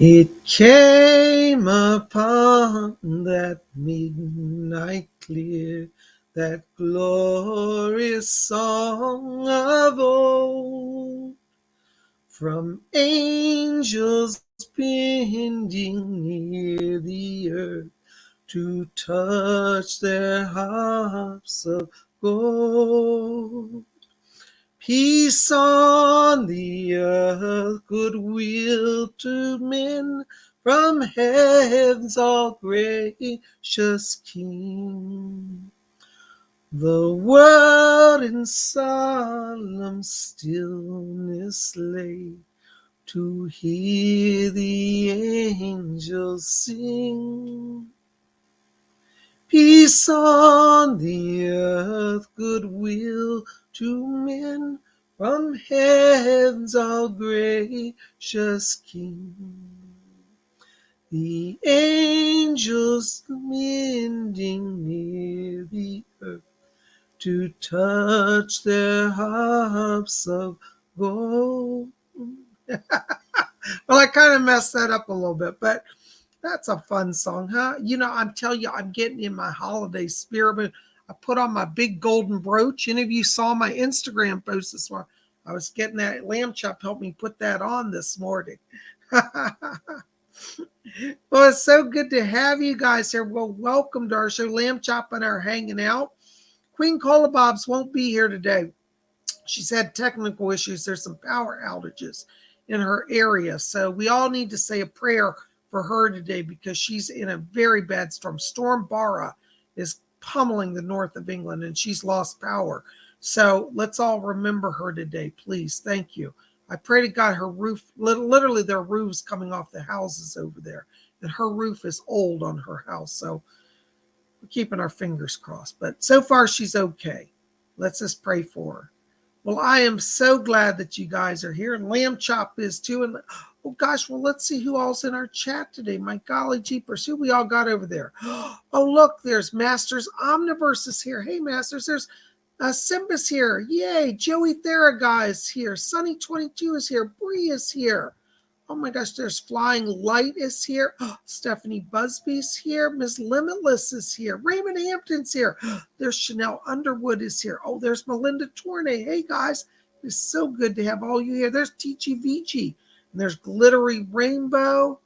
It came upon that midnight clear, that glorious song of old, from angels bending near the earth to touch their harps of gold. Peace on the earth, goodwill to men, from heaven's all gracious King. The world in solemn stillness lay, to hear the angels sing. Peace on the earth, goodwill to men, from heaven's all gracious King. The angels mending near the earth to touch their harps of gold. Well, I kind of messed that up a little bit, but that's a fun song, huh? I'm telling you, I'm getting in my holiday spirit. But I put on my big golden brooch. Any of you saw my Instagram post this morning? I was getting that lamb chop, helped me put that on this morning. Well, it's so good to have you guys here. Well, welcome to our show. Lamb Chop and I are hanging out. Queen Cola Bobs won't be here today. She's had technical issues. There's some power outages in her area. So we all need to say a prayer for her today because she's in a very bad storm. Storm Bara is pummeling the north of England and she's lost power. So let's all remember her today, please. Thank you. I pray to God her roof, literally their roofs coming off the houses over there. And her roof is old on her house. So we're keeping our fingers crossed. But so far she's okay. Let's just pray for her. Well, I am so glad that you guys are here. And Lamb Chop is too. And oh gosh, well, let's see who all's in our chat today. My golly jeepers, who we all got over there. Oh, look, there's Masters Omniverse is here. Hey, Masters, there's Simbus here. Yay, Joey Theraguy is here. Sunny22 is here. Bree is here. Oh my gosh, there's Flying Light is here. Stephanie Busby's here. Miss Limitless is here. Raymond Hampton's here. There's Chanel Underwood is here. Oh, there's Melinda Tournay. Hey guys, it's so good to have all you here. There's Teachy Vici. And there's Glittery Rainbow.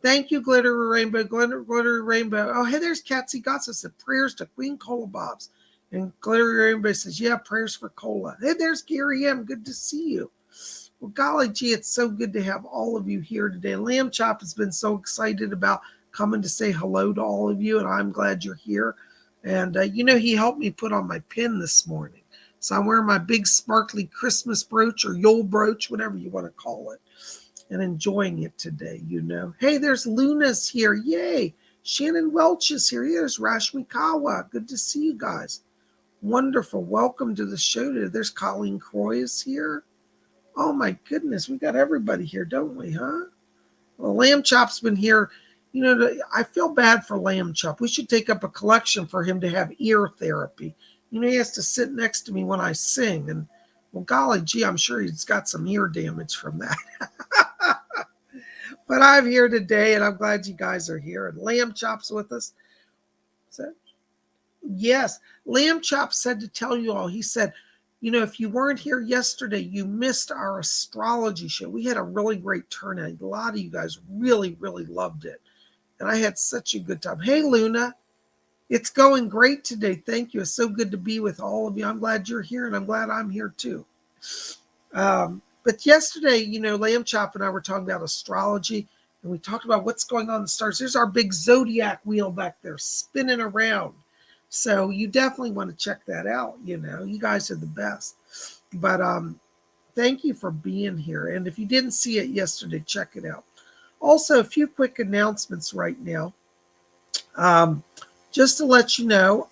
Thank you, Glittery Rainbow. Glittery Rainbow. Oh, hey, there's Catsy Gossa said prayers to Queen Cola Bobs. And Glittery Rainbow says, yeah, prayers for Cola. Hey, there's Gary M. Good to see you. Well, golly gee, it's so good to have all of you here today. Lamb Chop has been so excited about coming to say hello to all of you, and I'm glad you're here. And, he helped me put on my pin this morning. So I'm wearing my big sparkly Christmas brooch or Yule brooch, whatever you want to call it, and enjoying it today, Hey, there's Luna's here. Yay. Shannon Welch is here. There's Rashmi Kawa. Good to see you guys. Wonderful. Welcome to the show today. There's Colleen Croy is here. Oh my goodness, we got everybody here, don't we, huh? Well, Lamb Chop's been here. I feel bad for Lamb Chop. We should take up a collection for him to have ear therapy. He has to sit next to me when I sing. And, well, golly gee, I'm sure he's got some ear damage from that. But I'm here today, and I'm glad you guys are here. And Lamb Chop's with us. Yes, Lamb Chop said to tell you all, he said, if you weren't here yesterday, you missed our astrology show. We had a really great turnout. A lot of you guys really, really loved it. And I had such a good time. Hey, Luna, it's going great today. Thank you. It's so good to be with all of you. I'm glad you're here, and I'm glad I'm here too. But yesterday, Lamb Chop and I were talking about astrology, and we talked about what's going on in the stars. There's our big zodiac wheel back there spinning around. So you definitely want to check that out. You guys are the best. But thank you for being here. And if you didn't see it yesterday, check it out. Also, a few quick announcements right now. Just to let you know,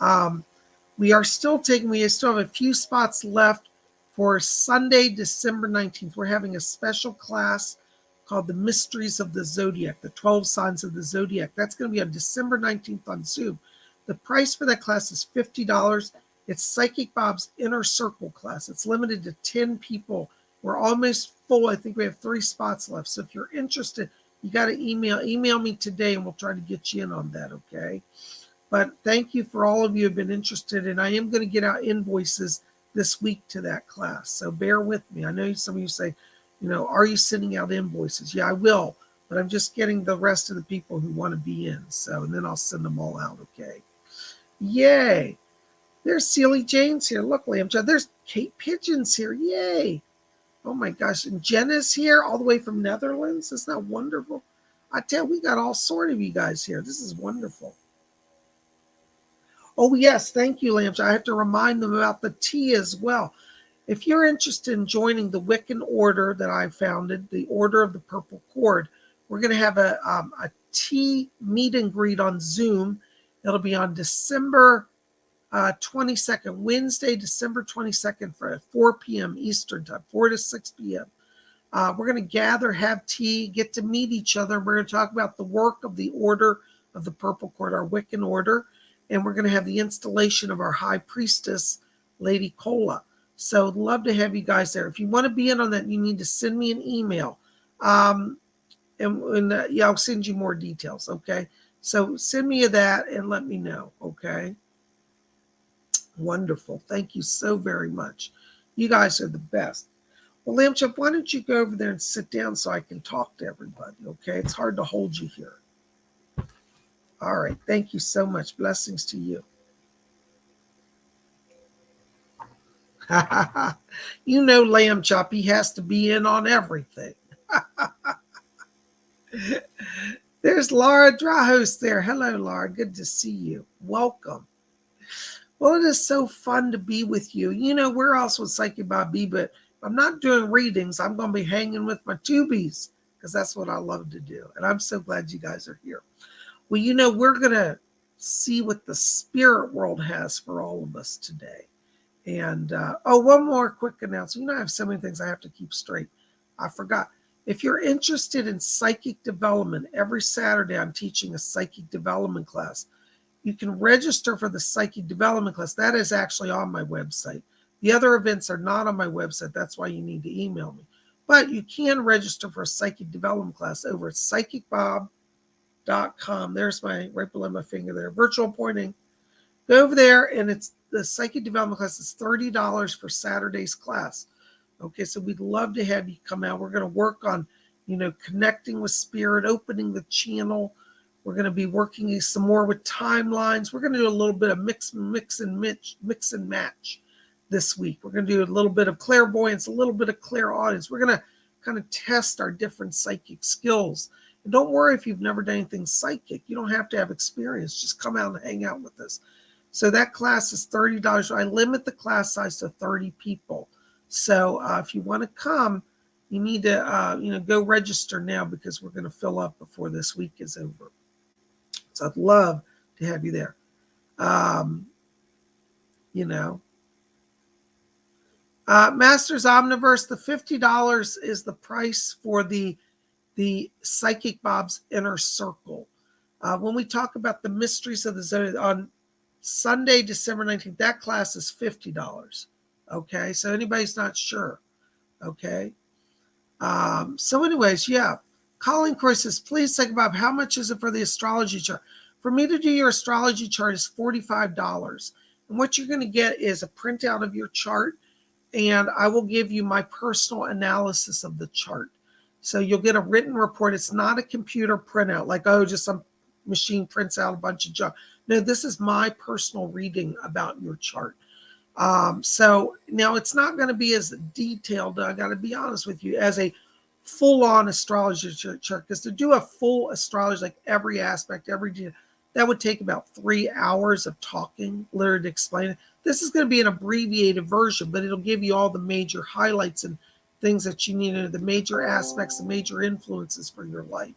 we still have a few spots left for Sunday, December 19th. We're having a special class called The Mysteries of the Zodiac, the 12 Signs of the Zodiac. That's going to be on December 19th on Zoom. The price for that class is $50. It's Psychic Bob's Inner Circle class. It's limited to 10 people. We're almost full. I think we have 3 spots left. So if you're interested, You got to email me today, and we'll try to get you in on that, okay? But thank you for all of you who have been interested, and I am going to get out invoices this week to that class. So bear with me. I know some of you say, are you sending out invoices? Yeah, I will, but I'm just getting the rest of the people who want to be in. So, and then I'll send them all out, okay? Yay. There's Celie Jane's here. Look, Lamb Chop. There's Kate Pigeon's here. Yay. Oh my gosh. And Jenna's here all the way from Netherlands. Isn't that wonderful? I tell you, we got all sort of you guys here. This is wonderful. Oh, yes. Thank you, Lamb Chop. I have to remind them about the tea as well. If you're interested in joining the Wiccan order that I founded, the Order of the Purple Cord, we're going to have a tea meet and greet on Zoom. It'll be on December 22nd, Wednesday, December 22nd, for 4 p.m. Eastern time, 4 to 6 p.m. We're going to gather, have tea, get to meet each other. We're going to talk about the work of the Order of the Purple Cord, our Wiccan order, and we're going to have the installation of our High Priestess, Lady Cola. So love to have you guys there. If you want to be in on that, you need to send me an email. Yeah, I'll send you more details, okay? So send me that and let me know, okay? Wonderful. Thank you so very much. You guys are the best. Well, Lamb Chop, why don't you go over there and sit down so I can talk to everybody, okay? It's hard to hold you here. All right. Thank you so much. Blessings to you. Lamb Chop, he has to be in on everything. There's Laura Drahos there. Hello, Laura. Good to see you. Welcome. Well, it is so fun to be with you. We're also with Psychic Bob B, but if I'm not doing readings, I'm going to be hanging with my tubies because that's what I love to do. And I'm so glad you guys are here. Well, we're going to see what the spirit world has for all of us today. And, one more quick announcement. I have so many things I have to keep straight. I forgot. If you're interested in psychic development, every Saturday I'm teaching a psychic development class. You can register for the psychic development class. That is actually on my website. The other events are not on my website. That's why you need to email me. But you can register for a psychic development class over at PsychicBob.com. There's right below my finger there, virtual pointing. Go over there, and it's the psychic development class is $30 for Saturday's class. Okay, so we'd love to have you come out. We're going to work on, connecting with spirit, opening the channel. We're going to be working some more with timelines. We're going to do a little bit of mix and match this week. We're going to do a little bit of clairvoyance, a little bit of clairaudience. We're going to kind of test our different psychic skills. And don't worry if you've never done anything psychic. You don't have to have experience. Just come out and hang out with us. So that class is $30. I limit the class size to 30 people. So if you want to come, you need to, go register now because we're going to fill up before this week is over. So I'd love to have you there. Masters Omniverse, the $50 is the price for the Psychic Bob's Inner Circle. When we talk about the mysteries of the Zodiac on Sunday, December 19th, that class is $50. Okay, so anybody's not sure. Okay. So anyways, yeah. Colin Croy says, please think about how much is it for the astrology chart? For me to do your astrology chart is $45. And what you're going to get is a printout of your chart, and I will give you my personal analysis of the chart. So you'll get a written report. It's not a computer printout, like, just some machine prints out a bunch of junk. No, this is my personal reading about your chart. So now it's not going to be as detailed, I got to be honest with you, as a full-on astrology chart, because to do a full astrology, like every aspect, every detail, that would take about 3 hours of talking, literally to explain it. This is going to be an abbreviated version, but it'll give you all the major highlights and things that you need, the major aspects, the major influences for your life,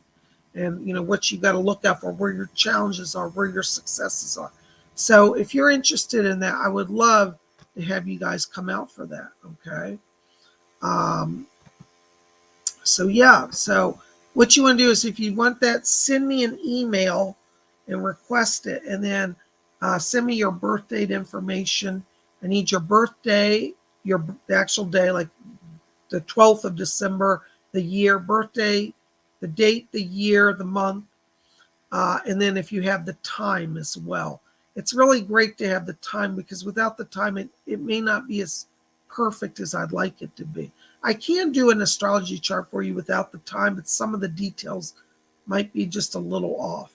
and what you got to look out for, where your challenges are, where your successes are. So if you're interested in that, I would love to have you guys come out for that. Okay. So what you want to do is, if you want that, send me an email and request it, and then send me your birth date information. I need your birthday, the actual day, like the 12th of December, the year, birthday, the date, the year, the month, and then if you have the time as well. It's really great to have the time, because without the time, it may not be as perfect as I'd like it to be. I can do an astrology chart for you without the time, but some of the details might be just a little off.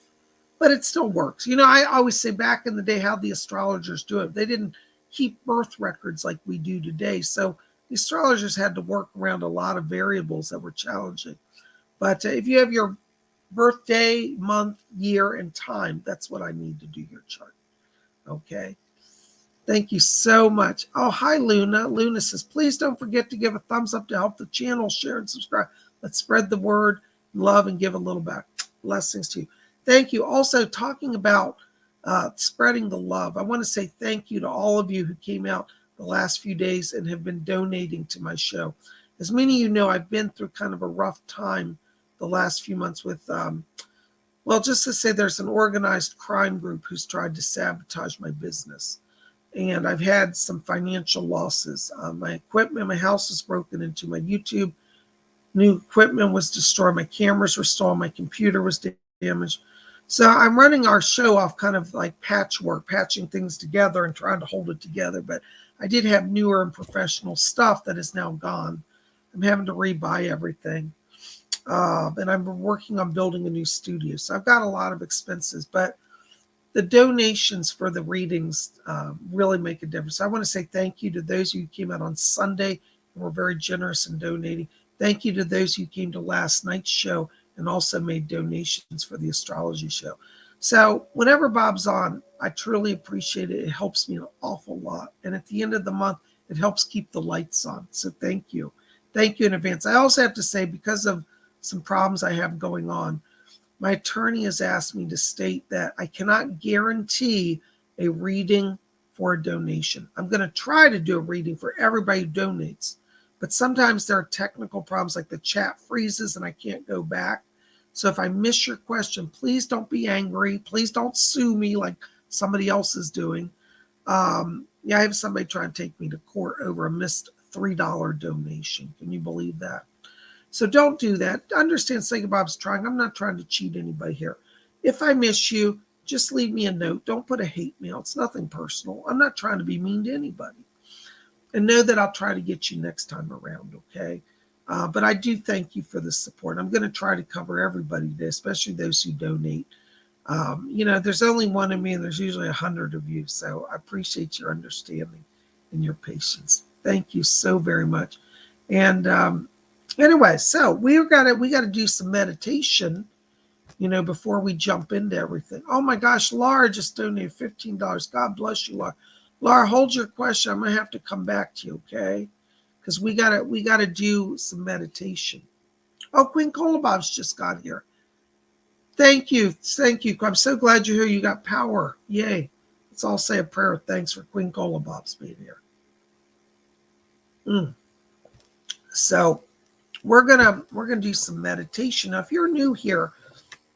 But it still works. I always say back in the day how the astrologers do it. They didn't keep birth records like we do today. So the astrologers had to work around a lot of variables that were challenging. But if you have your birthday, month, year, and time, that's what I need to do your chart. Okay. Thank you so much. Oh, hi, Luna. Luna says, please don't forget to give a thumbs up to help the channel, share and subscribe. Let's spread the word, love, and give a little back. Blessings to you. Thank you. Also, talking about spreading the love, I want to say thank you to all of you who came out the last few days and have been donating to my show. As many of you know, I've been through kind of a rough time the last few months with, well, just to say there's an organized crime group who's tried to sabotage my business. And I've had some financial losses. My equipment, my house was broken into, my YouTube new equipment was destroyed, my cameras were stolen, my computer was damaged. So I'm running our show off kind of like patchwork, patching things together and trying to hold it together. But I did have newer and professional stuff that is now gone. I'm having to rebuy everything. And I'm working on building a new studio. So I've got a lot of expenses, but the donations for the readings really make a difference. I want to say thank you to those who came out on Sunday and were very generous in donating. Thank you to those who came to last night's show and also made donations for the astrology show. So whenever Bob's on, I truly appreciate it. It helps me an awful lot. And at the end of the month, it helps keep the lights on. So thank you. Thank you in advance. I also have to say, because of some problems I have going on, my attorney has asked me to state that I cannot guarantee a reading for a donation. I'm going to try to do a reading for everybody who donates, but sometimes there are technical problems, like the chat freezes and I can't go back. So if I miss your question, please don't be angry. Please don't sue me like somebody else is doing. I have somebody trying to take me to court over a missed $3 donation. Can you believe that? So don't do that. Understand PsychicBob's trying. I'm not trying to cheat anybody here. If I miss you, just leave me a note. Don't put a hate mail. It's nothing personal. I'm not trying to be mean to anybody. And know that I'll try to get you next time around, okay? But I do thank you for the support. I'm going to try to cover everybody today, especially those who donate. There's only one of me and there's usually 100 of you. So I appreciate your understanding and your patience. Thank you so very much. And anyway, so we got to do some meditation, before we jump into everything. Oh my gosh, Laura just donated $15. God bless you, Laura. Laura, hold your question. I'm gonna have to come back to you, okay? Because we gotta do some meditation. Oh, Queen Colabob's just got here. Thank you. I'm so glad you're here. You got power. Yay. Let's all say a prayer of thanks for Queen Colabob's being here. So we're gonna do some meditation. Now, if you're new here,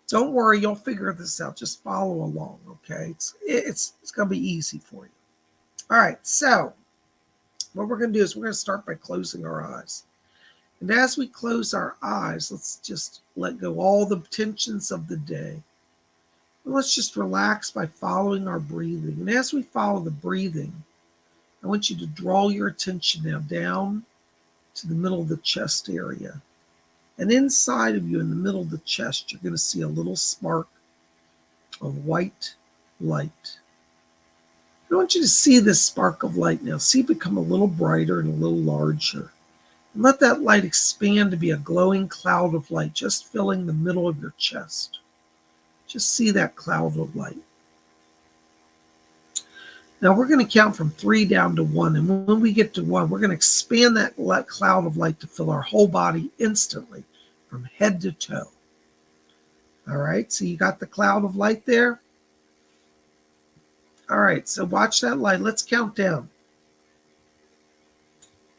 don't worry, you'll figure this out. Just follow along, okay? It's gonna be easy for you. All right, so what we're gonna do is we're gonna start by closing our eyes. And as we close our eyes, let's just let go all the tensions of the day. And let's just relax by following our breathing. And as we follow the breathing, I want you to draw your attention now down to the middle of the chest area. And inside of you, in the middle of the chest, you're going to see a little spark of white light. I want you to see this spark of light now. See it become a little brighter and a little larger. And let that light expand to be a glowing cloud of light, just filling the middle of your chest. Just see that cloud of light. Now we're going to count from 3 down to 1. And when we get to 1, we're going to expand that cloud of light to fill our whole body instantly, from head to toe. All right, so you got the cloud of light there? All right, so watch that light. Let's count down.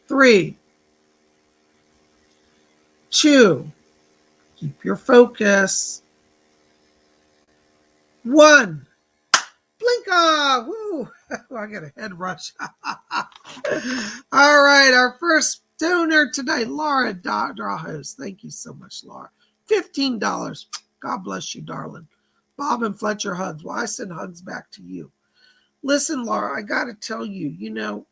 3, 2, keep your focus. 1, blink off. Woo! I got a head rush. All right, our first donor tonight, Laura Drahos. Thank you so much, Laura. $15. God bless you, darling. Bob and Fletcher hugs. Well, I send hugs back to you. Listen, Laura, I got to tell you,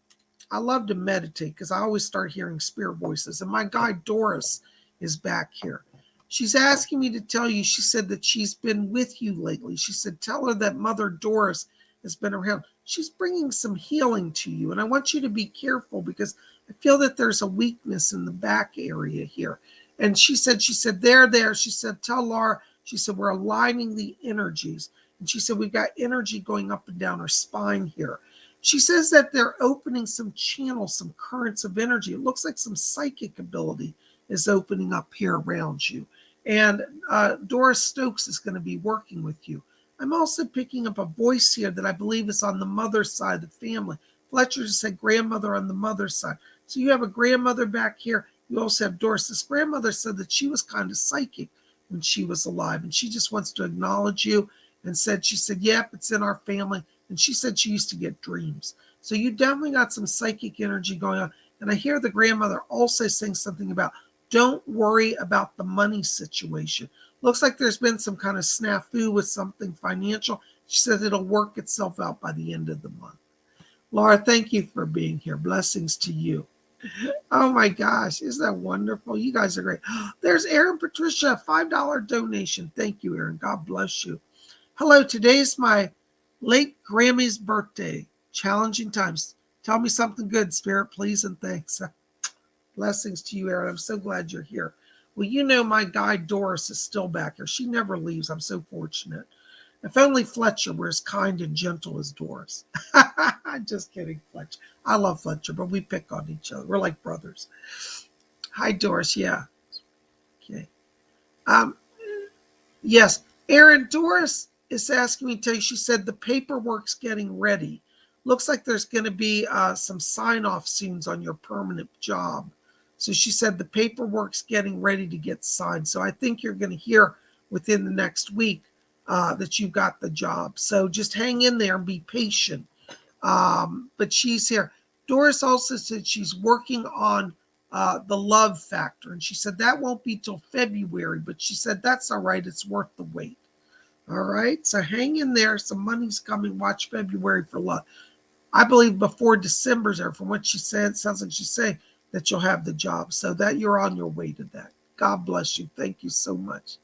I love to meditate because I always start hearing spirit voices. And my guide Doris is back here. She's asking me to tell you, she said that she's been with you lately. She said, tell her that Mother Doris has been around. She's bringing some healing to you. And I want you to be careful because I feel that there's a weakness in the back area here. And she said, there. She said, tell Laura, she said, we're aligning the energies. And she said, we've got energy going up and down her spine here. She says that they're opening some channels, some currents of energy. It looks like some psychic ability is opening up here around you. And Doris Stokes is going to be working with you. I'm also picking up a voice here that I believe is on the mother's side of the family. Fletcher just said grandmother on the mother's side. So you have a grandmother back here. You also have Doris. This grandmother said that she was kind of psychic when she was alive. And she just wants to acknowledge you and she said, yep, it's in our family. And she said she used to get dreams. So you definitely got some psychic energy going on. And I hear the grandmother also saying something about don't worry about the money situation. Looks like there's been some kind of snafu with something financial. She said it'll work itself out by the end of the month. Laura, thank you for being here. Blessings to you. Oh my gosh, isn't that wonderful? You guys are great. There's Erin Patricia, $5 donation. Thank you, Erin. God bless you. Hello, today's my late Grammy's birthday. Challenging times. Tell me something good, Spirit, please, and thanks. Blessings to you, Erin. I'm so glad you're here. Well, my guide Doris is still back here. She never leaves. I'm so fortunate. If only Fletcher were as kind and gentle as Doris. I'm just kidding, Fletcher. I love Fletcher, but we pick on each other. We're like brothers. Hi, Doris. Yeah. Okay. Yes. Erin, Doris is asking me to tell you, she said the paperwork's getting ready. Looks like there's going to be some sign-off soon on your permanent job. So she said the paperwork's getting ready to get signed. So I think you're going to hear within the next week that you got the job. So just hang in there and be patient. But she's here. Doris also said she's working on the love factor. And she said that won't be till February. But she said that's all right. It's worth the wait. All right. So hang in there. Some money's coming. Watch February for love. I believe before December's there. From what she said, it sounds like she's saying that you'll have the job. So that you're on your way to that. God bless you. Thank you so much.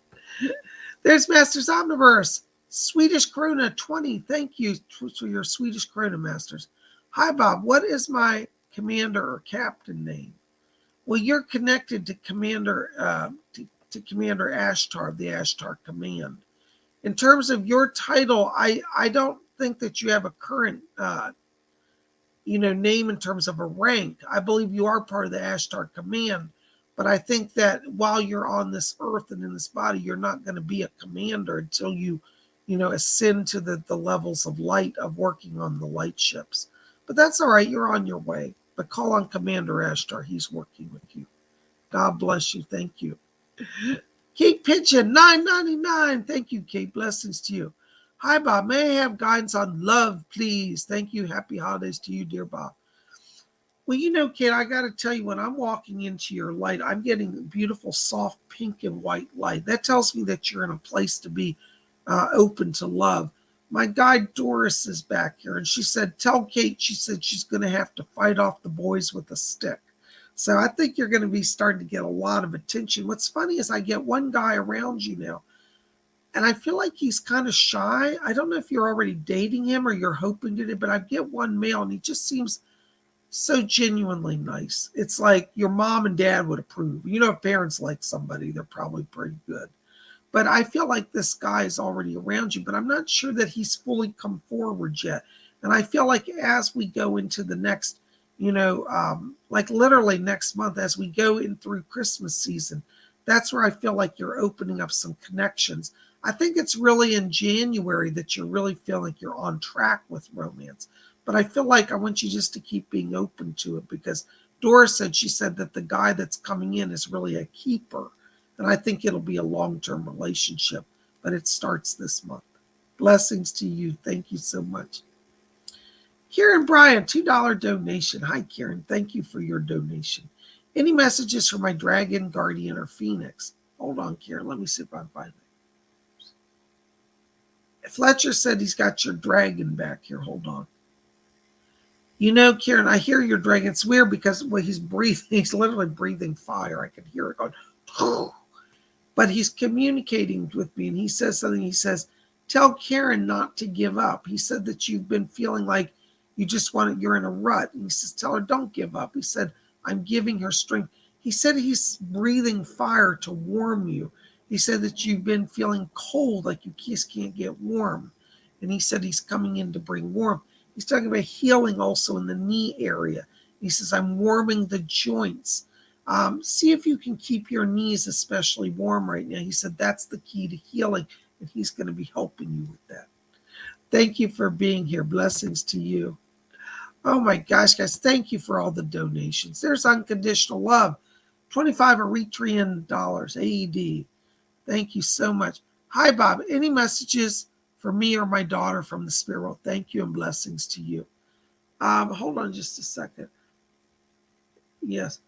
There's Masters Omniverse. Swedish Krona 20. Thank you for your Swedish Krona, Masters. Hi, Bob. What is my commander or captain name? Well, you're connected to Commander Commander Ashtar, the Ashtar Command. In terms of your title, I don't think that you have a current name in terms of a rank. I believe you are part of the Ashtar Command, but I think that while you're on this earth and in this body, you're not going to be a commander until you ascend to the levels of light of working on the light ships. But that's all right. You're on your way. But call on Commander Ashtar. He's working with you. God bless you. Thank you. Kate Pigeon, $9.99. Thank you, Kate. Blessings to you. Hi, Bob. May I have guidance on love, please? Thank you. Happy holidays to you, dear Bob. Well, Kate, I got to tell you, when I'm walking into your light, I'm getting beautiful, soft pink and white light. That tells me that you're in a place to be open to love. My guide Doris is back here, and she said, tell Kate, she said she's going to have to fight off the boys with a stick. So I think you're going to be starting to get a lot of attention. What's funny is I get one guy around you now, and I feel like he's kind of shy. I don't know if you're already dating him or you're hoping to, but I get one male, and he just seems so genuinely nice. It's like your mom and dad would approve. If parents like somebody, they're probably pretty good. But I feel like this guy is already around you, but I'm not sure that he's fully come forward yet. And I feel like as we go into the next, like literally next month, as we go in through Christmas season, that's where I feel like you're opening up some connections. I think it's really in January that you really feel like you're on track with romance. But I feel like I want you just to keep being open to it, because Doris said, she said that the guy that's coming in is really a keeper. And I think it'll be a long-term relationship, but it starts this month. Blessings to you. Thank you so much. Karen Bryan, $2 donation. Hi, Karen. Thank you for your donation. Any messages for my dragon, guardian, or phoenix? Hold on, Karen. Let me see if I can find it. Fletcher said he's got your dragon back here. Hold on. You know, Karen, I hear your dragon. It's weird because when he's breathing, he's literally breathing fire. I can hear it going, but he's communicating with me, and he says something. He says, tell Karen not to give up. He said that you've been feeling like you're in a rut. And he says, tell her, don't give up. He said, I'm giving her strength. He said he's breathing fire to warm you. He said that you've been feeling cold, like you just can't get warm. And he said he's coming in to bring warmth. He's talking about healing also in the knee area. He says, I'm warming the joints. See if you can keep your knees especially warm right now. He said that's the key to healing, and he's going to be helping you with that. Thank you for being here. Blessings to you. Oh my gosh, guys, thank you for all the donations. There's unconditional love. 25 Eritrean dollars, AED. Thank you so much. Hi, Bob. Any messages for me or my daughter from the spirit world? Thank you and blessings to you. Hold on just a second. Yes.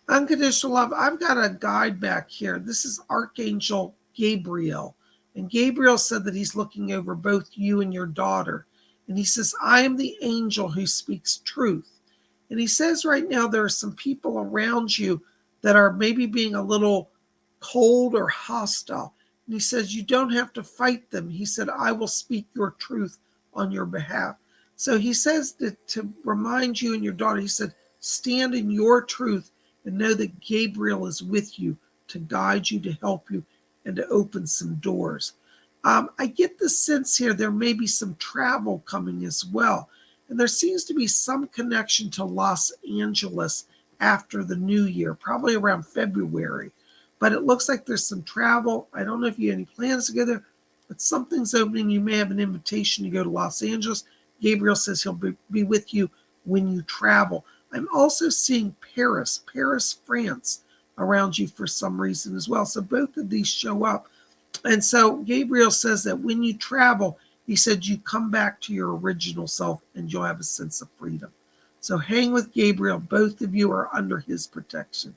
Unconditional love. I've got a guide back here. This is Archangel Gabriel. And Gabriel said that he's looking over both you and your daughter. And he says, I am the angel who speaks truth. And he says right now there are some people around you that are maybe being a little cold or hostile. And he says, you don't have to fight them. He said, I will speak your truth on your behalf. So he says that to remind you and your daughter, he said, stand in your truth and know that Gabriel is with you to guide you, to help you, and to open some doors. I get the sense here there may be some travel coming as well. And there seems to be some connection to Los Angeles after the new year, probably around February. But it looks like there's some travel. I don't know if you have any plans to go there, but something's opening. You may have an invitation to go to Los Angeles. Gabriel says he'll be with you when you travel. I'm also seeing Paris, France, around you for some reason as well. So both of these show up. And so Gabriel says that when you travel, he said you come back to your original self and you'll have a sense of freedom. So hang with Gabriel. Both of you are under his protection.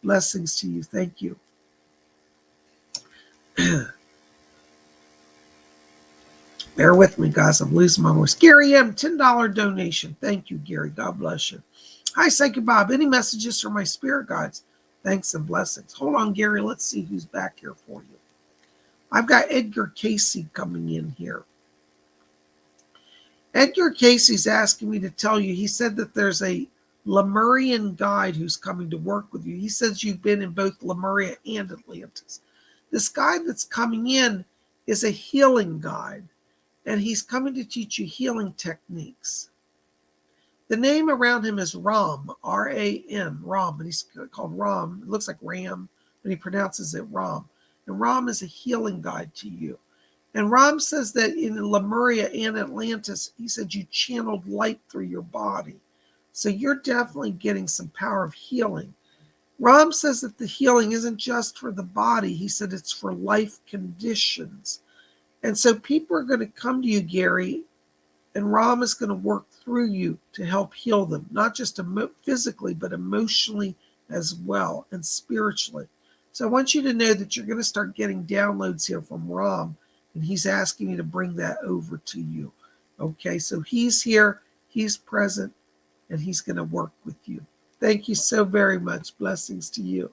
Blessings to you. Thank you. Bear with me, guys. I'm losing my voice. Gary M., $10 donation. Thank you, Gary. God bless you. Hi, Psychic Bob. Any messages from my spirit guides? Thanks and blessings. Hold on, Gary. Let's see who's back here for you. I've got Edgar Casey coming in here. Edgar Casey's asking me to tell you, he said that there's a Lemurian guide who's coming to work with you. He says you've been in both Lemuria and Atlantis. This guide that's coming in is a healing guide, and he's coming to teach you healing techniques. The name around him is Ram, R-A-M, Ram, and he's called Ram. It looks like Ram, but he pronounces it Ram. And Ram is a healing guide to you. And Ram says that in Lemuria and Atlantis, he said you channeled light through your body. So you're definitely getting some power of healing. Ram says that the healing isn't just for the body. He said it's for life conditions. And so people are going to come to you, Gary, and Ram is going to work through you to help heal them, not just physically, but emotionally as well, and spiritually. So I want you to know that you're going to start getting downloads here from Ram, and he's asking me to bring that over to you. Okay, so he's here, he's present, and he's going to work with you. Thank you so very much. Blessings to you.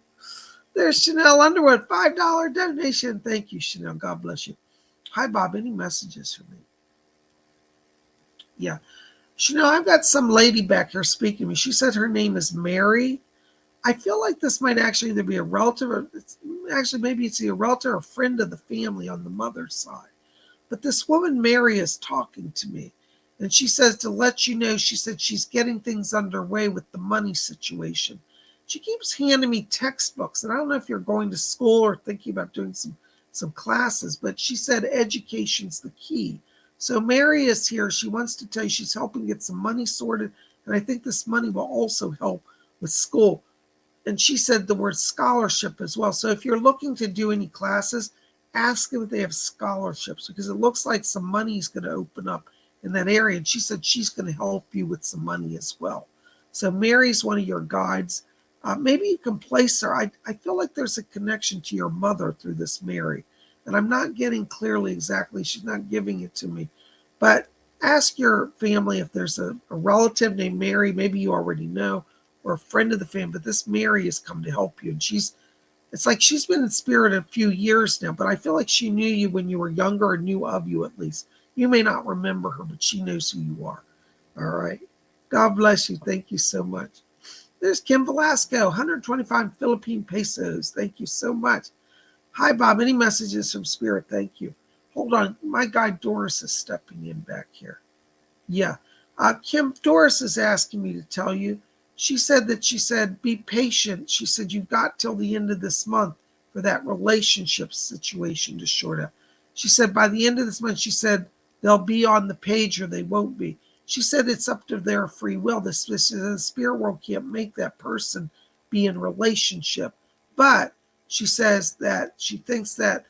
There's Chanel Underwood, $5 donation. Thank you, Chanel. God bless you. Hi, Bob. Any messages for me? Yeah. Chanel, I've got some lady back here speaking to me. She said her name is Mary. I feel like this might actually either be a relative or maybe it's a relative or a friend of the family on the mother's side. But this woman, Mary, is talking to me. And she says to let you know, she said she's getting things underway with the money situation. She keeps handing me textbooks. And I don't know if you're going to school or thinking about doing some classes, but she said education's the key. So Mary is here. She wants to tell you she's helping get some money sorted. And I think this money will also help with school. And she said the word scholarship as well. So if you're looking to do any classes, ask them if they have scholarships, because it looks like some money is going to open up in that area. And she said she's going to help you with some money as well. So Mary's one of your guides. Maybe you can place her. I feel like there's a connection to your mother through this Mary. And I'm not getting clearly exactly. She's not giving it to me. But ask your family if there's a relative named Mary, maybe you already know, or a friend of the family. But this Mary has come to help you. And it's like she's been in spirit a few years now, but I feel like she knew you when you were younger or knew of you at least. You may not remember her, but she knows who you are. All right. God bless you. Thank you so much. There's Kim Velasco, 125 Philippine pesos. Thank you so much. Hi, Bob. Any messages from Spirit? Thank you. Hold on. My guy Doris is stepping in back here. Yeah. Kim, Doris is asking me to tell you. She said, be patient. She said, you've got till the end of this month for that relationship situation to sort out. She said, by the end of this month, she said, they'll be on the page or they won't be. She said, it's up to their free will. The spirit world can't make that person be in relationship. But she says that she thinks that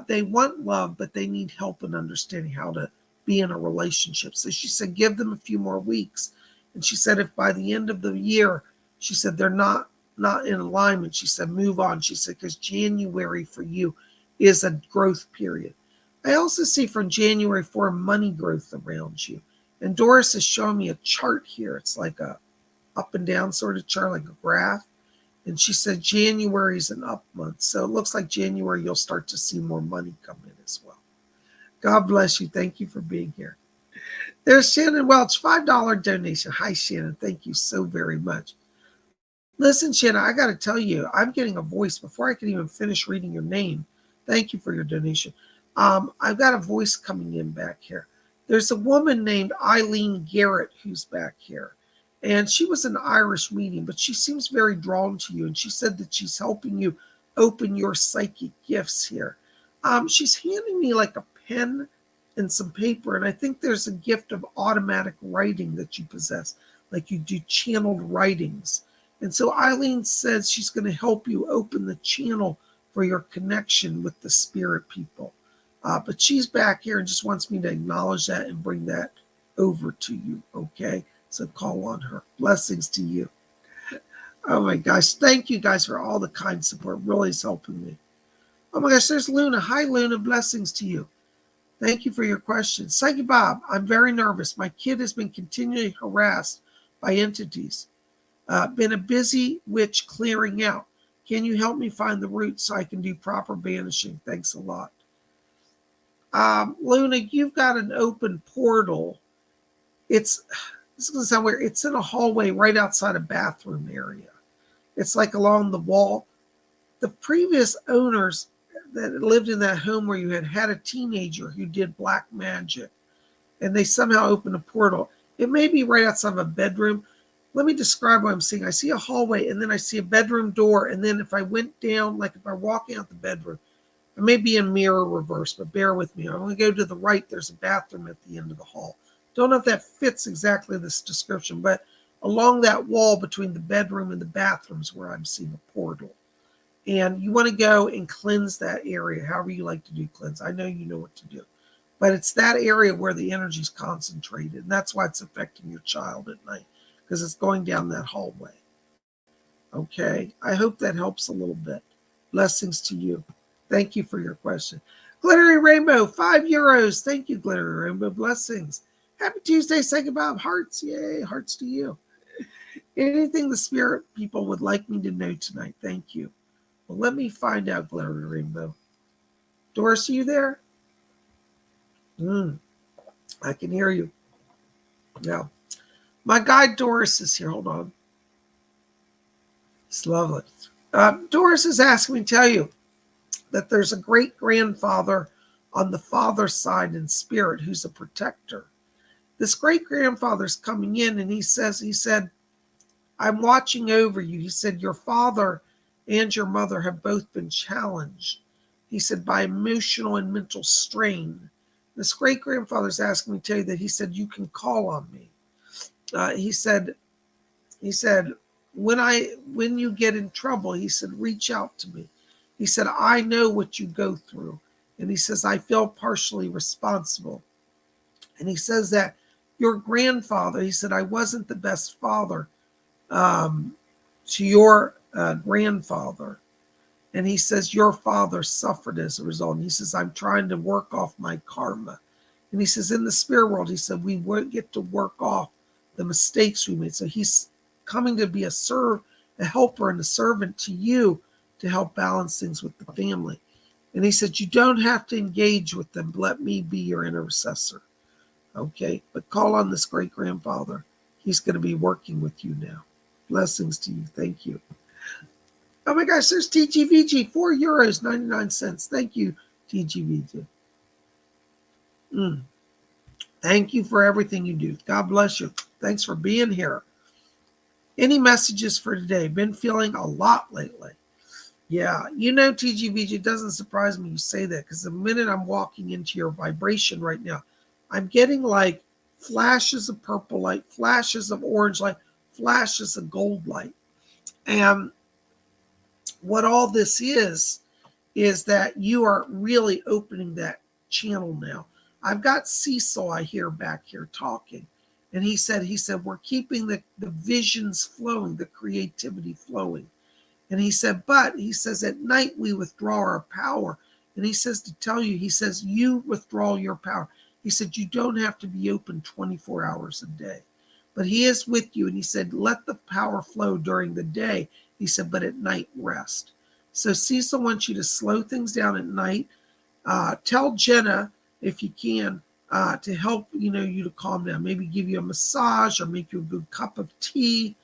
they want love, but they need help in understanding how to be in a relationship. So she said, give them a few more weeks. And she said, if by the end of the year, she said, they're not in alignment, she said, move on. She said, because January for you is a growth period. I also see from January for money growth around you. And Doris is showing me a chart here. It's like a up and down sort of chart, like a graph. And she said January is an up month. So it looks like January you'll start to see more money come in as well. God bless you. Thank you for being here. There's Shannon Welch, $5 donation. Hi, Shannon. Thank you so very much. Listen, Shannon, I got to tell you, I'm getting a voice before I can even finish reading your name. Thank you for your donation. I've got a voice coming in back here. There's a woman named Eileen Garrett who's back here. And she was an Irish medium, but she seems very drawn to you. And she said that she's helping you open your psychic gifts here. She's handing me like a pen and some paper. And I think there's a gift of automatic writing that you possess, like you do channeled writings. And so Eileen says she's going to help you open the channel for your connection with the spirit people. But she's back here and just wants me to acknowledge that and bring that over to you, okay? So call on her. Blessings to you. Oh my gosh. Thank you guys for all the kind support. Really is helping me. Oh my gosh, there's Luna. Hi, Luna. Blessings to you. Thank you for your question. Psychic Bob, I'm very nervous. My kid has been continually harassed by entities. Been a busy witch clearing out. Can you help me find the root so I can do proper banishing? Thanks a lot. Luna, you've got an open portal. This is going to sound weird. It's in a hallway right outside a bathroom area. It's like along the wall. The previous owners that lived in that home where you had a teenager who did black magic, and they somehow opened a portal. It may be right outside of a bedroom. Let me describe what I'm seeing. I see a hallway, and then I see a bedroom door, and then if I went down, like if I'm walking out the bedroom, it may be in mirror reverse, but bear with me. I'm going to go to the right. There's a bathroom at the end of the hall. Don't know if that fits exactly this description, but along that wall between the bedroom and the bathroom is where I'm seeing a portal. And you want to go and cleanse that area, however you like to do cleanse. I know you know what to do. But it's that area where the energy is concentrated. And that's why it's affecting your child at night, because it's going down that hallway. Okay. I hope that helps a little bit. Blessings to you. Thank you for your question. Glittery Rainbow, €5. Thank you, Glittery Rainbow. Blessings. Happy Tuesday. Say goodbye. Hearts. Yay. Hearts to you. Anything the spirit people would like me to know tonight? Thank you. Well, let me find out, Glittery Rainbow. Doris, are you there? I can hear you. Now, my guide Doris is here. Hold on. It's lovely. Doris is asking me to tell you that there's a great-grandfather on the father's side in spirit who's a protector. This great-grandfather's coming in, and he said, I'm watching over you. He said, your father and your mother have both been challenged. He said, by emotional and mental strain. This great-grandfather's asking me to tell you that he said, you can call on me. He said, when you get in trouble, he said, reach out to me. He said, I know what you go through. And he says, I feel partially responsible. And he says that your grandfather, he said, I wasn't the best father. to your grandfather. And he says, your father suffered as a result. And he says, I'm trying to work off my karma. And he says, in the spirit world, he said, we get to work off the mistakes we made. So he's coming to be a helper and a servant to you to help balance things with the family. And he said, you don't have to engage with them. Let me be your intercessor. Okay, but call on this great grandfather. He's going to be working with you now. Blessings to you. Thank you. Oh my gosh, there's TGVG, €4.99. Thank you, TGVG. Thank you for everything you do. God bless you. Thanks for being here. Any messages for today? Been feeling a lot lately. Yeah, TGVG, it doesn't surprise me you say that, because the minute I'm walking into your vibration right now, I'm getting like flashes of purple light, flashes of orange light, flashes of gold light. And what all this is that you are really opening that channel now. I've got Cecil, I hear back here talking. And he said, we're keeping the visions flowing, the creativity flowing. And he said, but he says, at night we withdraw our power. And he says, to tell you, he says, you withdraw your power. He said, you don't have to be open 24 hours a day. But he is with you. And he said, let the power flow during the day. He said, but at night, rest. So Cecil wants you to slow things down at night. Tell Jenna, if you can, to help you to calm down. Maybe give you a massage or make you a good cup of tea.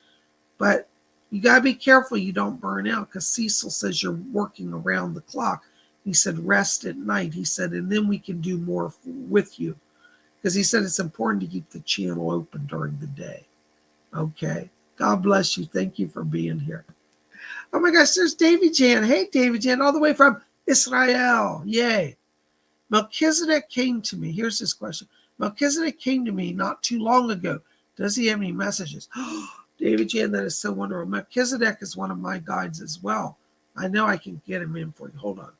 But you got to be careful you don't burn out, because Cecil says you're working around the clock. He said, rest at night. He said, and then we can do more with you. Because he said it's important to keep the channel open during the day. Okay. God bless you. Thank you for being here. Oh my gosh, there's David Jan. Hey, David Jan, all the way from Israel. Yay. Melchizedek came to me. Here's this question. Melchizedek came to me not too long ago. Does he have any messages? David Jan, that is so wonderful. Melchizedek is one of my guides as well. I know I can get him in for you. Hold on.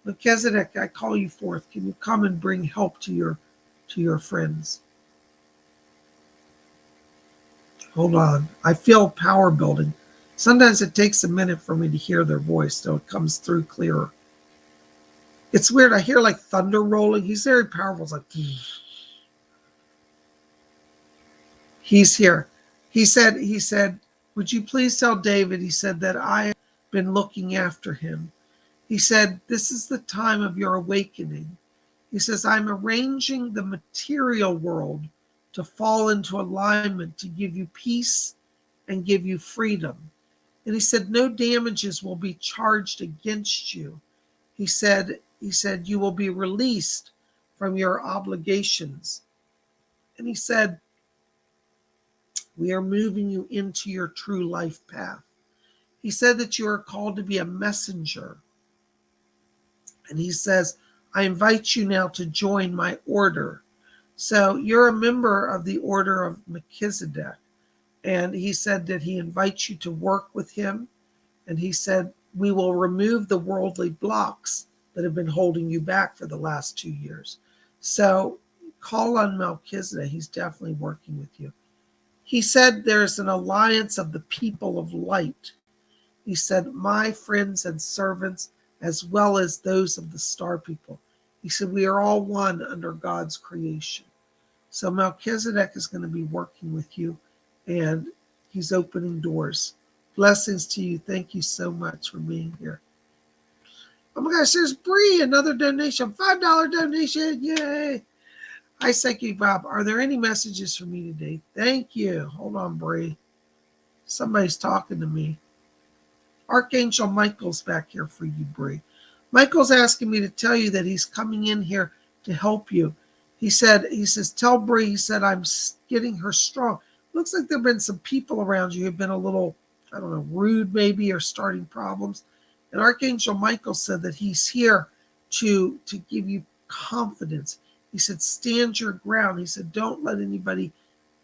Melchizedek, I call you forth. Can you come and bring help to your friends? Hold on. I feel power building. Sometimes it takes a minute for me to hear their voice, so it comes through clearer. It's weird. I hear like thunder rolling. He's very powerful. It's like, he's here. He said, would you please tell David, he said, that I have been looking after him. He said, this is the time of your awakening. He says, I'm arranging the material world to fall into alignment to give you peace and give you freedom. And he said, no damages will be charged against you. He said, you will be released from your obligations. And he said, we are moving you into your true life path. He said that you are called to be a messenger. And he says, I invite you now to join my order. So you're a member of the order of Melchizedek. And he said that he invites you to work with him. And he said, we will remove the worldly blocks that have been holding you back for the last 2 years. So call on Melchizedek. He's definitely working with you. He said there's an alliance of the people of light. He said, my friends and servants, as well as those of the star people. He said, we are all one under God's creation. So Melchizedek is going to be working with you, and he's opening doors. Blessings to you. Thank you so much for being here. Oh my gosh, there's Bree, another donation, $5 donation. Yay. Hi, Psychic Bob. Are there any messages for me today? Thank you. Hold on, Bree. Somebody's talking to me. Archangel Michael's back here for you, Bree. Michael's asking me to tell you that he's coming in here to help you. He says, tell Bree, he said, I'm getting her strong. Looks like there have been some people around you who've been a little, I don't know, rude maybe, or starting problems. And Archangel Michael said that he's here to give you confidence. He said, stand your ground. He said, don't let anybody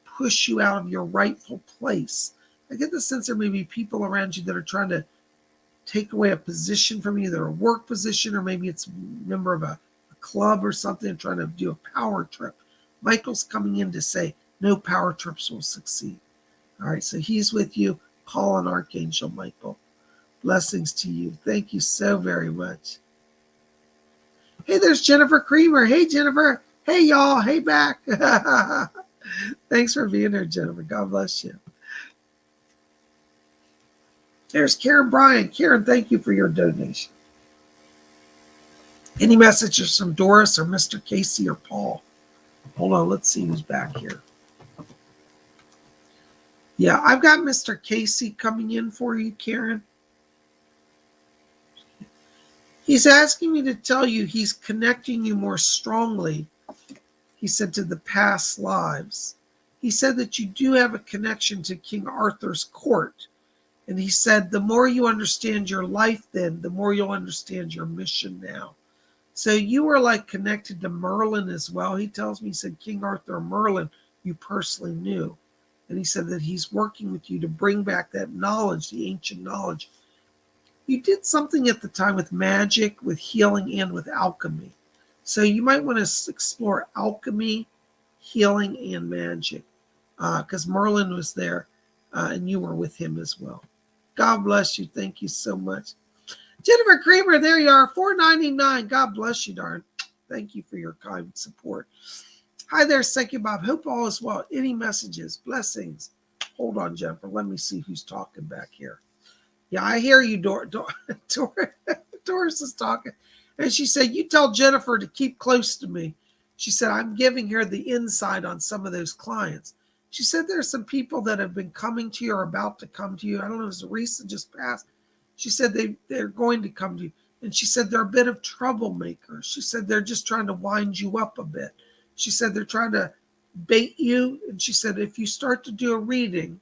push you out of your rightful place. I get the sense there may be people around you that are trying to take away a position from you, either a work position, or maybe it's a member of a club or something, trying to do a power trip. Michael's coming in to say, no power trips will succeed. All right, so he's with you. Call on Archangel Michael. Blessings to you. Thank you so very much. Hey, there's Jennifer Creamer. Hey, Jennifer. Hey, y'all. Hey, back. Thanks for being here, Jennifer. God bless you. There's Karen Bryan. Karen, thank you for your donation. Any messages from Doris or Mr. Casey or Paul? Hold on. Let's see who's back here. Yeah, I've got Mr. Casey coming in for you, Karen. He's asking me to tell you he's connecting you more strongly, he said, to the past lives. He said that you do have a connection to King Arthur's court. And he said the more you understand your life then, the more you'll understand your mission now. So you were like connected to Merlin as well. He tells me, he said King Arthur and Merlin you personally knew. And he said that he's working with you to bring back that knowledge, the ancient knowledge. You did something at the time with magic, with healing, and with alchemy. So you might want to explore alchemy, healing, and magic. Because Merlin was there and you were with him as well. God bless you. Thank you so much. Jennifer Creamer, there you are. $4.99. God bless you, darn. Thank you for your kind support. Hi there, Psychic Bob. Hope all is well. Any messages? Blessings. Hold on, Jennifer. Let me see who's talking back here. Yeah, I hear you, Doris is talking. And she said, you tell Jennifer to keep close to me. She said, I'm giving her the insight on some of those clients. She said there's some people that have been coming to you or about to come to you. I don't know if it's recent, just passed. She said they're going to come to you. And she said they're a bit of troublemakers. She said they're just trying to wind you up a bit. She said they're trying to bait you. And she said if you start to do a reading,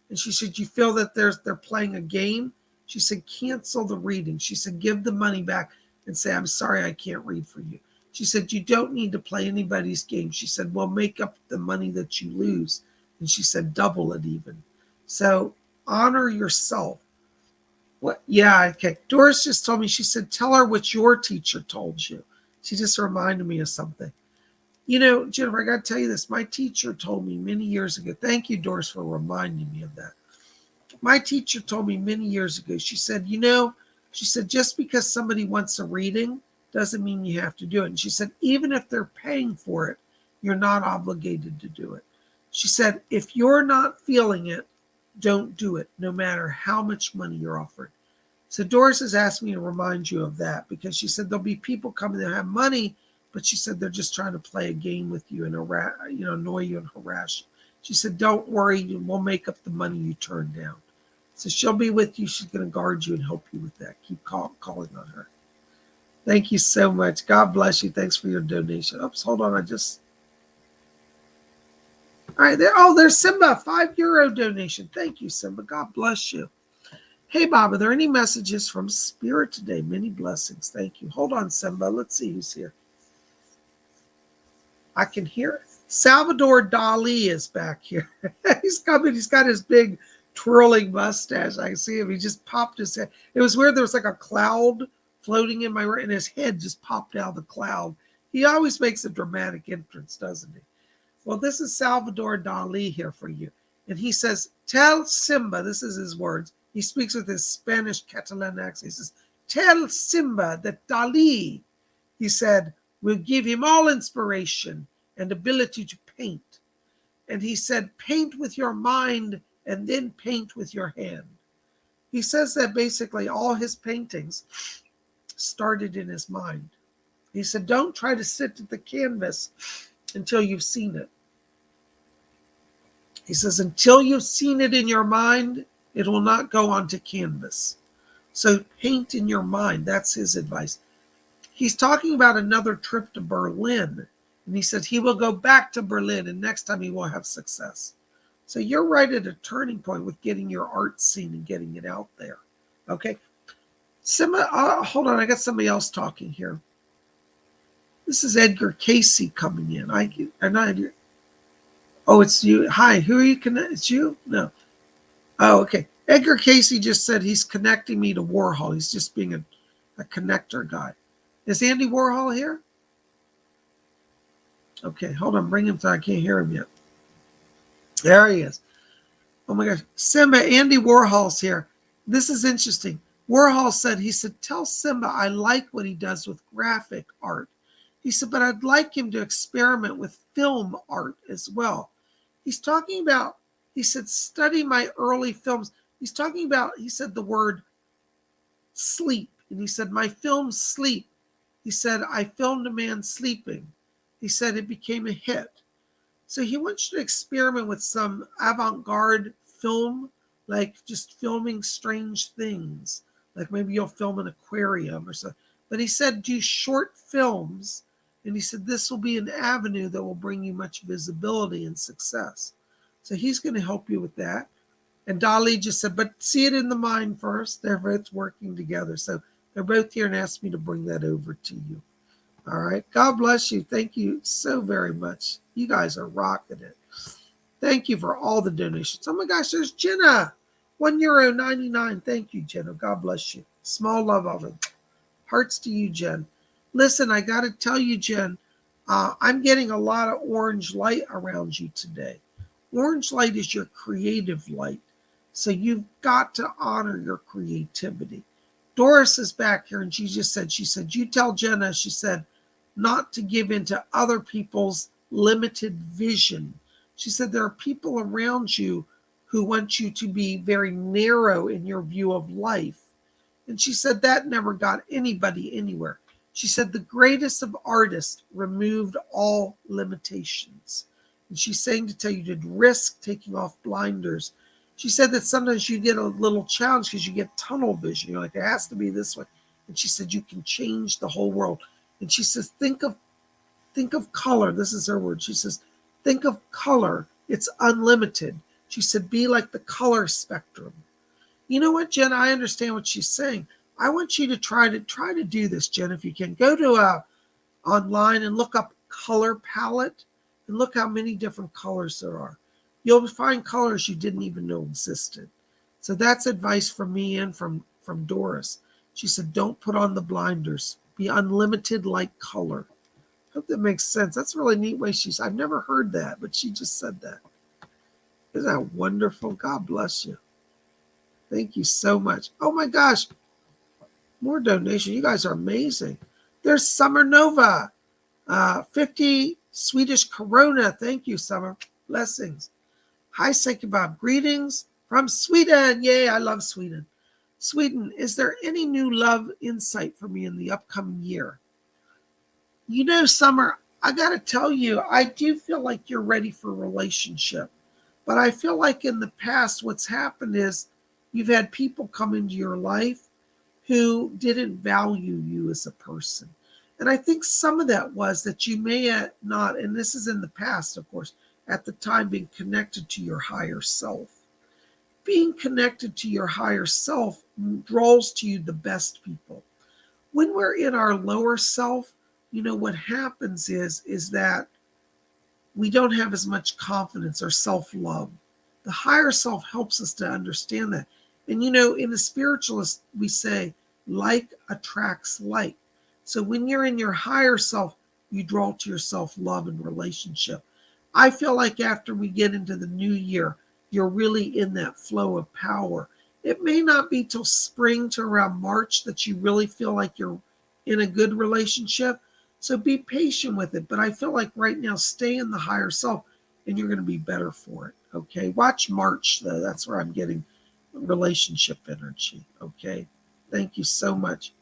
and she said, you feel that they're playing a game? She said, cancel the reading. She said, give the money back and say, I'm sorry, I can't read for you. She said, you don't need to play anybody's game. She said, well, make up the money that you lose. And she said, double it even. So honor yourself. What? Yeah, okay. Doris just told me, she said, tell her what your teacher told you. She just reminded me of something. You know, Jennifer, I got to tell you this. My teacher told me many years ago. Thank you, Doris, for reminding me of that. My teacher told me many years ago. She said, she said, just because somebody wants a reading doesn't mean you have to do it. And she said, even if they're paying for it, you're not obligated to do it. She said, if you're not feeling it, don't do it, no matter how much money you're offered. So Doris has asked me to remind you of that because she said there'll be people coming that have money, but she said they're just trying to play a game with you and annoy you and harass you. She said, don't worry, we'll make up the money you turned down. So she'll be with you. She's going to guard you and help you with that. Keep calling on her. Thank you so much. God bless you. Thanks for your donation. Oops, hold on. All right, there's Simba, €5 donation. Thank you, Simba. God bless you. Hey, Bob, are there any messages from Spirit today? Many blessings. Thank you. Hold on, Simba. Let's see who's here. I can hear it. Salvador Dali is back here. He's coming. He's got his big twirling mustache. I can see him. He just popped his head. It was weird. There was like a cloud floating in my room, and his head just popped out of the cloud. He always makes a dramatic entrance, doesn't he? Well, this is Salvador Dali here for you. And he says, tell Simba, this is his words. He speaks with his Spanish Catalan accent. He says, tell Simba that Dali, he said, will give him all inspiration and ability to paint. And he said, paint with your mind and then paint with your hand. He says that basically all his paintings started in his mind. He said, don't try to sit at the canvas until you've seen it. He says, until you've seen it in your mind, it will not go onto canvas. So paint in your mind. That's his advice. He's talking about another trip to Berlin. And he said he will go back to Berlin and next time he will have success. So you're right at a turning point with getting your art seen and getting it out there. Okay. Hold on. I got somebody else talking here. This is Edgar Casey coming in. Oh, it's you. Hi, who are you connected? It's you? No. Oh, okay. Edgar Casey just said he's connecting me to Warhol. He's just being a connector guy. Is Andy Warhol here? Okay, hold on. Bring him to. I can't hear him yet. There he is. Oh my gosh. Simba, Andy Warhol's here. This is interesting. Warhol said, he said, tell Simba I like what he does with graphic art. He said, but I'd like him to experiment with film art as well. He's talking about, he said, study my early films. He's talking about, he said the word sleep. And he said, my films sleep. He said, I filmed a man sleeping. He said it became a hit. So he wants you to experiment with some avant-garde film, like just filming strange things. Like maybe you'll film an aquarium or something. But he said do short films. And he said this will be an avenue that will bring you much visibility and success. So he's going to help you with that. And Dolly just said, but see it in the mind first. They're both working together. So they're both here and asked me to bring that over to you. All right. God bless you. Thank you so very much. You guys are rocking it. Thank you for all the donations. Oh my gosh, there's Jenna. €1.99. Thank you, Jenna. God bless you. Small love of it. Hearts to you, Jen. Listen, I got to tell you, Jen, I'm getting a lot of orange light around you today. Orange light is your creative light. So you've got to honor your creativity. Doris is back here and she said, you tell Jenna, she said, not to give in to other people's limited vision. She said, there are people around you who want you to be very narrow in your view of life. And she said that never got anybody anywhere. She said the greatest of artists removed all limitations. And she's saying to tell you to risk taking off blinders. She said that sometimes you get a little challenge because you get tunnel vision. You're like, it has to be this way. And she said you can change the whole world. And she says, think of color. This is her word. She says, think of color. It's unlimited. She said, be like the color spectrum. You know what, Jen? I understand what she's saying. I want you to try to do this, Jen, if you can. Go to online and look up color palette and look how many different colors there are. You'll find colors you didn't even know existed. So that's advice from me and from Doris. She said, don't put on the blinders. Be unlimited like color. Hope that makes sense. That's a really neat way I've never heard that, but she just said that. Isn't that wonderful? God bless you. Thank you so much. Oh my gosh. More donation. You guys are amazing. There's Summer Nova. 50 Swedish Corona. Thank you, Summer. Blessings. Hi, PsychicBob. Greetings from Sweden. Yay, I love Sweden. Sweden, is there any new love insight for me in the upcoming year? You know, Summer, I got to tell you, I do feel like you're ready for a relationship. But I feel like in the past, what's happened is you've had people come into your life who didn't value you as a person. And I think some of that was that you may not, and this is in the past, of course, at the time being connected to your higher self. Being connected to your higher self draws to you the best people. When we're in our lower self, you know, what happens is that we don't have as much confidence or self-love. The higher self helps us to understand that. And, you know, in the spiritualist, we say, like attracts like. So when you're in your higher self, you draw to yourself love and relationship. I feel like after we get into the new year, you're really in that flow of power. It may not be till spring to around March that you really feel like you're in a good relationship. So be patient with it. But I feel like right now, stay in the higher self and you're going to be better for it. Okay. Watch March, though. That's where I'm getting relationship energy. Okay. Thank you so much.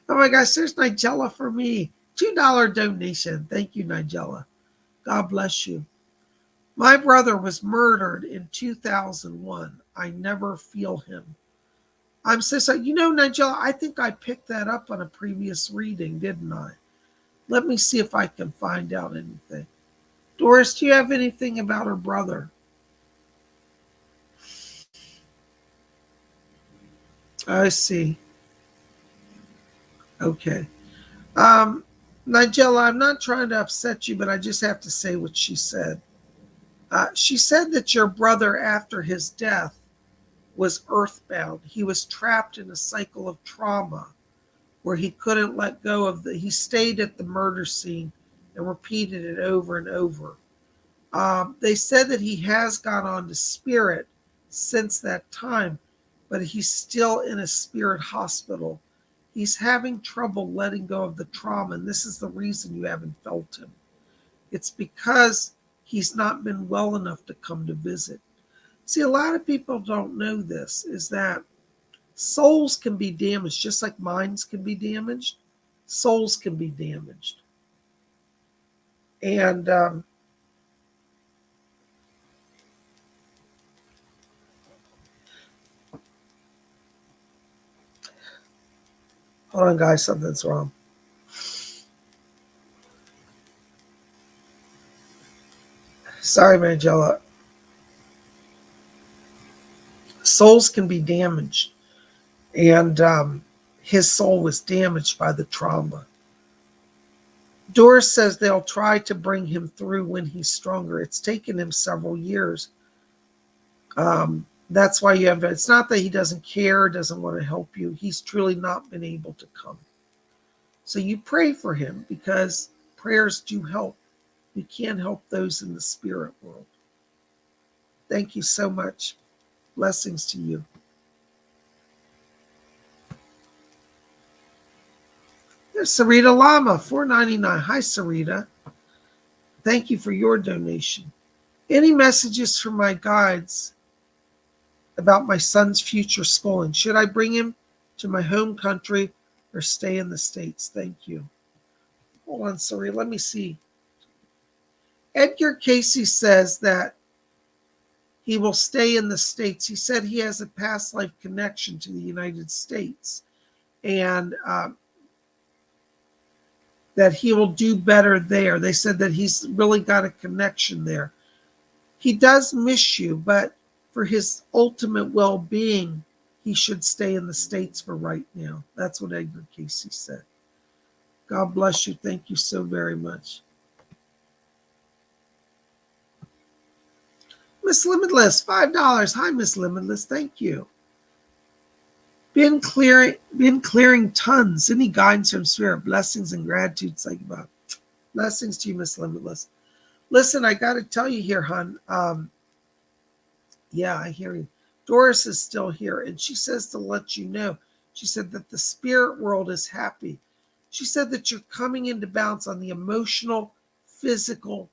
Oh my gosh, there's Nigella for me. $2 donation. Thank you, Nigella. God bless you. My brother was murdered in 2001. I never feel him. I'm so sorry. You know, Nigella, I think I picked that up on a previous reading, didn't I? Let me see if I can find out anything. Doris, do you have anything about her brother? I see. Okay. Nigella, I'm not trying to upset you, but I just have to say what she said. She said that your brother, after his death, was earthbound. He was trapped in a cycle of trauma where he couldn't let go of he stayed at the murder scene and repeated it over and over. They said that he has gone on to spirit, since that time, but he's still in a spirit hospital. He's having trouble letting go of the trauma, and this is the reason you haven't felt him. It's because he's not been well enough to come to visit. See, a lot of people don't know this, is that souls can be damaged, just like minds can be damaged. Souls can be damaged. And hold on, guys, something's wrong. Sorry, Angela. Souls can be damaged. And his soul was damaged by the trauma. Doris says they'll try to bring him through when he's stronger. It's taken him several years. That's why you have, it's not that he doesn't care, doesn't want to help you. He's truly not been able to come. So you pray for him, because prayers do help. We can help those in the spirit world. Thank you so much. Blessings to you. There's Sarita Lama, $4.99. Hi, Sarita. Thank you for your donation. Any messages from my guides about my son's future schooling? Should I bring him to my home country or stay in the States? Thank you. Hold on, Sarita. Let me see. Edgar Casey says that he will stay in the States. He said he has a past life connection to the United States, and that he will do better there. They said that he's really got a connection there. He does miss you, but for his ultimate well-being, he should stay in the States for right now. That's what Edgar Casey said. God bless you. Thank you so very much. Miss Limitless, $5. Hi, Miss Limitless. Thank you. Been clearing tons. Any guidance from Spirit? Blessings and gratitude, PsychicBob. Blessings to you, Miss Limitless. Listen, I got to tell you here, hon. Yeah, I hear you. Doris is still here, and she says to let you know. She said that the spirit world is happy. She said that you're coming into balance on the emotional, physical,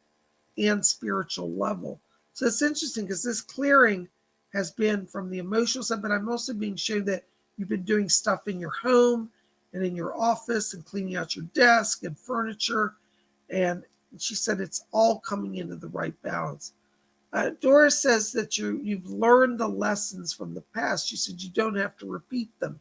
and spiritual level. So it's interesting, because this clearing has been from the emotional side, but I'm also being shown that you've been doing stuff in your home and in your office and cleaning out your desk and furniture. And she said it's all coming into the right balance. Doris says that you've learned the lessons from the past. She said you don't have to repeat them.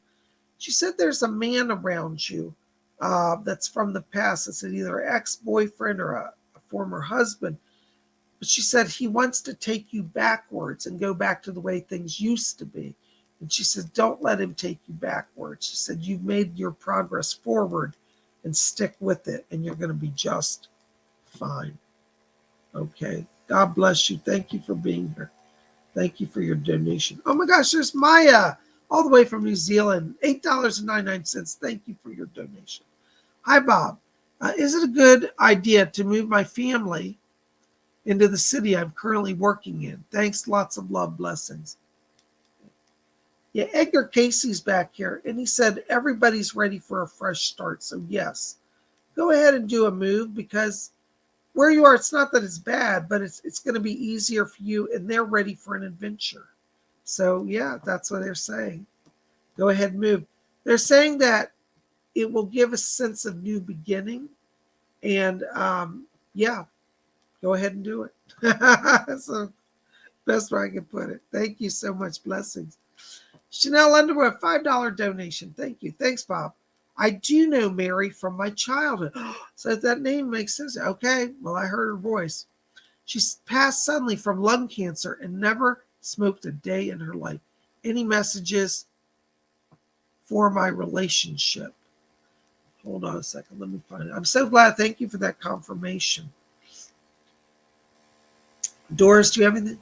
She said there's a man around you that's from the past. It's either an ex-boyfriend or a former husband. But she said he wants to take you backwards and go back to the way things used to be. And she said, don't let him take you backwards. She said, you've made your progress forward, and stick with it, and you're going to be just fine. Okay. God bless you. Thank you for being here. Thank you for your donation. Oh my gosh, there's Maya, all the way from New Zealand, $8.99. Thank you for your donation. Hi, Bob. Is it a good idea to move my family into the city I'm currently working in? Thanks. Lots of love. Blessings. Yeah, Edgar Casey's back here, and he said everybody's ready for a fresh start. So yes, go ahead and do a move, because where you are, it's not that it's bad, but it's going to be easier for you, and they're ready for an adventure. So yeah, that's what they're saying. Go ahead and move. They're saying that it will give a sense of new beginning, and yeah, go ahead and do it. So best way I can put it. Thank you so much. Blessings. Chanel Underwood, $5 donation. Thank you. Thanks, Bob. I do know Mary from my childhood. So that name makes sense. Okay, well, I heard her voice. She's passed suddenly from lung cancer and never smoked a day in her life. Any messages for my relationship? Hold on a second. Let me find it. I'm so glad. Thank you for that confirmation. Doris, do you have anything?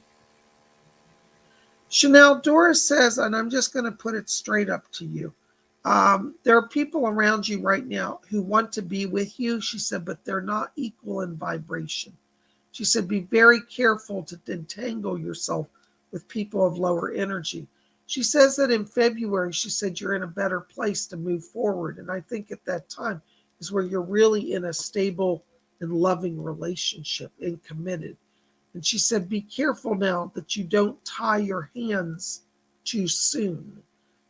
Chanel, Doris says, and I'm just going to put it straight up to you. There are people around you right now who want to be with you, she said, but they're not equal in vibration. She said, be very careful to entangle yourself with people of lower energy. She says that in February, she said you're in a better place to move forward. And I think at that time is where you're really in a stable and loving relationship and committed. And she said, be careful now that you don't tie your hands too soon.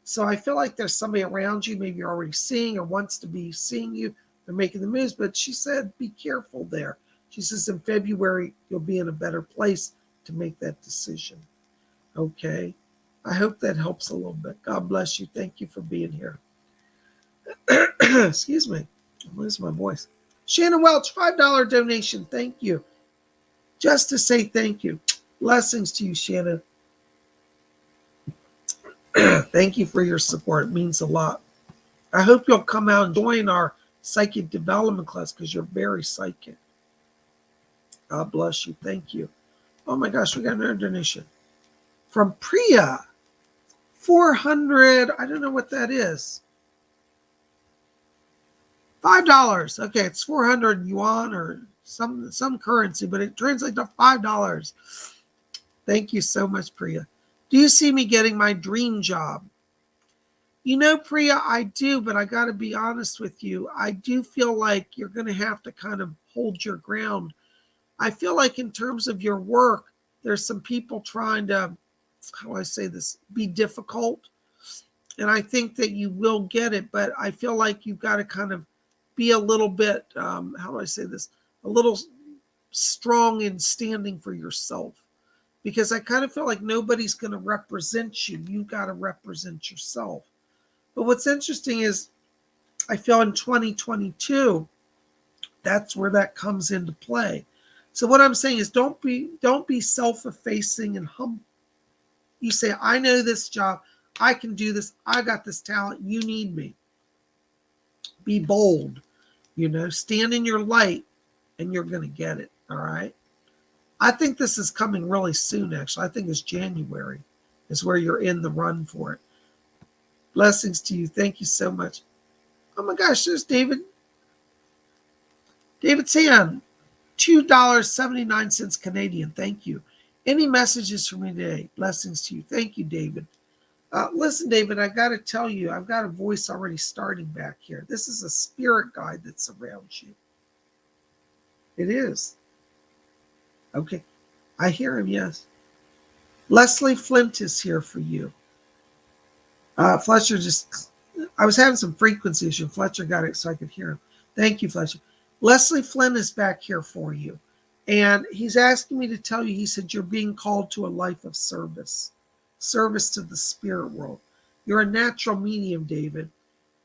So I feel like there's somebody around you, maybe you're already seeing or wants to be seeing you. They're making the moves, but she said, be careful there. She says in February, you'll be in a better place to make that decision. Okay. I hope that helps a little bit. God bless you. Thank you for being here. Excuse me. I'm losing my voice. Shannon Welch, $5 donation. Thank you. Just to say thank you. Blessings to you, Shannon. Thank you for your support. It means a lot. I hope you'll come out and join our psychic development class because you're very psychic. God bless you. Thank you. Oh my gosh, we got another donation from Priya. 400. I don't know what that is. $5. Okay, it's 400 yuan or some currency, but it translates to $5. Thank you so much, Priya. Do you see me getting my dream job? You know, Priya, I do, but I got to be honest with you. I do feel like you're going to have to kind of hold your ground. I feel like in terms of your work, there's some people trying to, how do I say this, be difficult. And I think that you will get it, but I feel like you've got to kind of be a little bit, how do I say this, a little strong in standing for yourself. Because I kind of feel like nobody's going to represent you. You got to represent yourself. But what's interesting is I feel in 2022, that's where that comes into play. So what I'm saying is don't be self-effacing and humble. You say, I know this job. I can do this. I got this talent. You need me. Be bold. Stand in your light and you're going to get it. All right. I think this is coming really soon, actually. I think it's January is where you're in the run for it. Blessings to you. Thank you so much. Oh my gosh, there's David. David San, $2.79 Canadian. Thank you. Any messages for me today? Blessings to you. Thank you, David. Listen, David, I got to tell you, I've got a voice already starting back here. This is a spirit guide that's around you. It is. Okay. I hear him, yes. Leslie Flint is here for you. Fletcher I was having some frequency issue. Fletcher got it so I could hear him. Thank you, Fletcher. Leslie Flint is back here for you. And he's asking me to tell you, he said, you're being called to a life of service to the spirit world. You're a natural medium, David.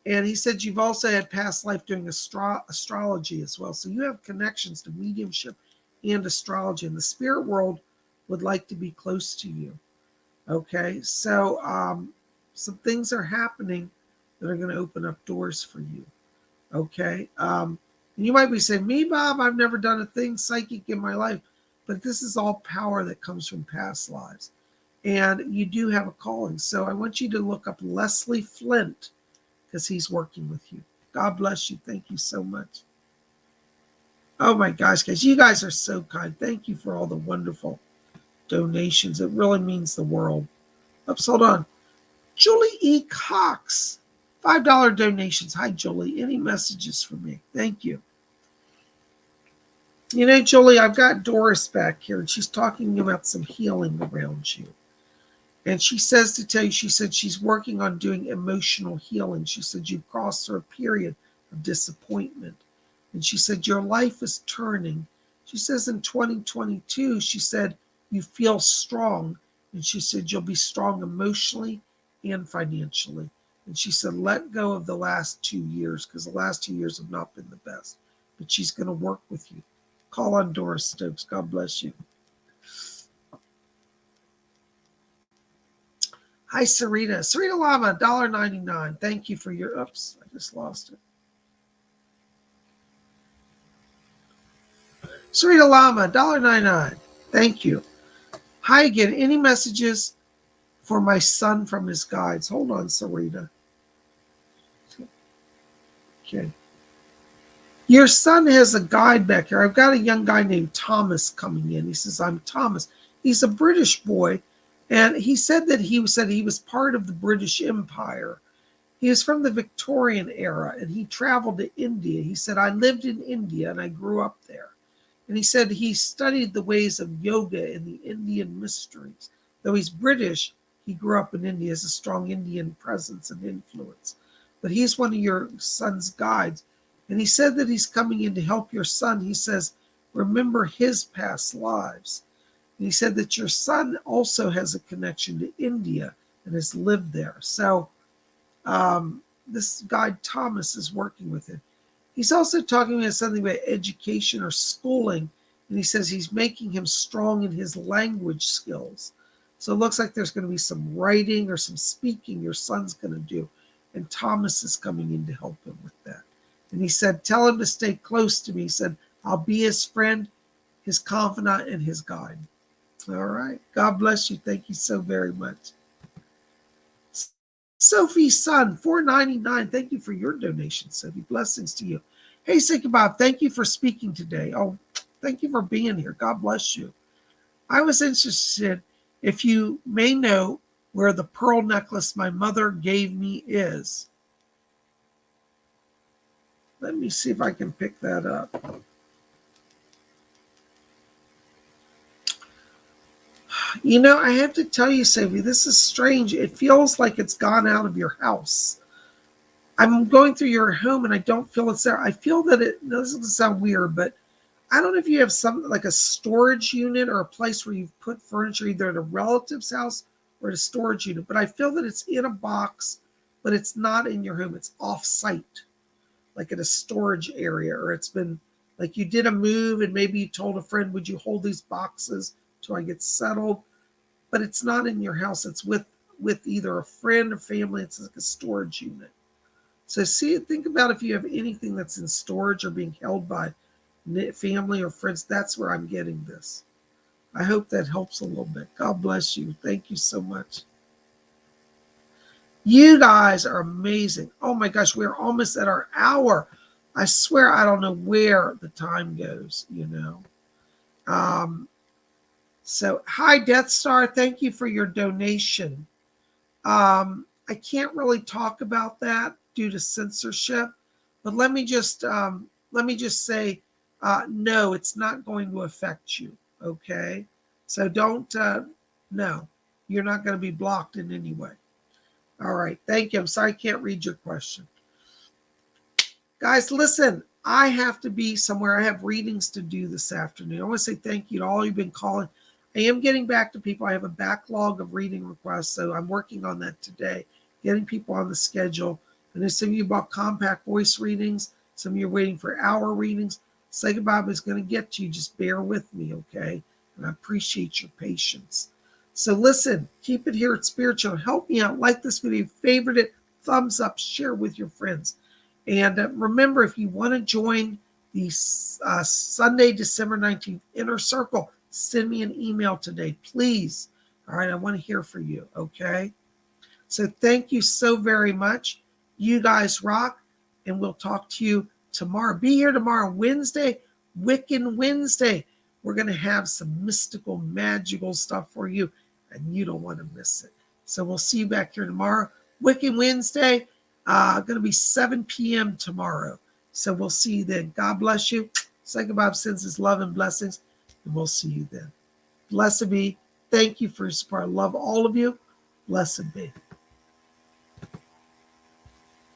And he said you've also had past life doing astrology as well. So you have connections to mediumship and astrology. And the spirit world would like to be close to you. Okay, so some things are happening that are going to open up doors for you. Okay, and you might be saying, me, Bob, I've never done a thing psychic in my life. But this is all power that comes from past lives. And you do have a calling. So I want you to look up Leslie Flint because he's working with you. God bless you. Thank you so much. Oh my gosh, guys, you guys are so kind. Thank you for all the wonderful donations. It really means the world. Oops, hold on. Julie E. Cox, $5 donations. Hi, Julie. Any messages for me? Thank you. You know, Julie, I've got Doris back here, and she's talking about some healing around you. And she says to tell you, she said she's working on doing emotional healing. She said you've crossed through a period of disappointment. And she said your life is turning. She says in 2022, she said you feel strong. And she said you'll be strong emotionally and financially. And she said let go of the last 2 years because the last 2 years have not been the best. But she's going to work with you. Call on Doris Stokes. God bless you. Hi, Sarita. Sarita Lama, $1.99. Thank you for your, oops, I just lost it. Sarita Lama, $1.99. Thank you. Hi again. Any messages for my son from his guides? Hold on, Sarita. Okay. Your son has a guide back here. I've got a young guy named Thomas coming in. He says, I'm Thomas. He's a British boy. And he said that he was part of the British Empire. He was from the Victorian era and he traveled to India. He said, I lived in India and I grew up there. And he said he studied the ways of yoga and the Indian mysteries. Though he's British, he grew up in India, has a strong Indian presence and influence. But he's one of your son's guides. And he said that he's coming in to help your son. He says, remember his past lives. And he said that your son also has a connection to India and has lived there. So this guide Thomas is working with him. He's also talking about something about education or schooling, and he says he's making him strong in his language skills. So it looks like there's going to be some writing or some speaking your son's going to do, and Thomas is coming in to help him with that. And he said, tell him to stay close to me. He said, I'll be his friend, his confidant, and his guide. All right. God bless you. Thank you so very much. Sophie's son, $4.99. Thank you for your donation, Sophie. Blessings to you. Hey, Psychic Bob, thank you for speaking today. Oh, thank you for being here. God bless you. I was interested if you may know where the pearl necklace my mother gave me is. Let me see if I can pick that up. You know, I have to tell you, Sophie, this is strange. It feels like it's gone out of your house. I'm going through your home and I don't feel it's there. I feel that it doesn't sound weird, but I don't know if you have something like a storage unit or a place where you've put furniture either at a relative's house or at a storage unit. But I feel that it's in a box, but it's not in your home. It's off-site, like at a storage area, or it's been like you did a move and maybe you told a friend, would you hold these boxes till I get settled? But it's not in your house. It's with either a friend or family. It's like a storage unit. So think about if you have anything that's in storage or being held by family or friends. That's where I'm getting this. I hope that helps a little bit. God bless you. Thank you so much. You guys are amazing. Oh my gosh, we're almost at our hour. I swear I don't know where the time goes, you know. So, hi, Death Star. Thank you for your donation. I can't really talk about that due to censorship, but let me just say, no, it's not going to affect you. Okay, so don't. No, you're not going to be blocked in any way. All right, thank you. I'm sorry I can't read your question, guys. Listen, I have to be somewhere. I have readings to do this afternoon. I want to say thank you to all you've been calling. I am getting back to people. I have a backlog of reading requests, so I'm working on that today, getting people on the schedule. And there's some of you bought compact voice readings. Some of you are waiting for hour readings. Psychic Bob is going to get to you. Just bear with me, okay? And I appreciate your patience. So listen, keep it here at Spiritual. Help me out. Like this video, favorite it, thumbs up, share with your friends. And remember, if you want to join the Sunday, December 19th Inner Circle, send me an email today, please. All right, I want to hear from you, okay? So thank you so very much. You guys rock, and we'll talk to you tomorrow. Be here tomorrow, Wednesday, Wiccan Wednesday. We're going to have some mystical, magical stuff for you, and you don't want to miss it. So we'll see you back here tomorrow. Wiccan Wednesday, going to be 7 p.m. tomorrow. So we'll see you then. God bless you. Psychic Bob sends his love and blessings. And we'll see you then. Blessed be. Thank you for your support. I love all of you. Blessed be.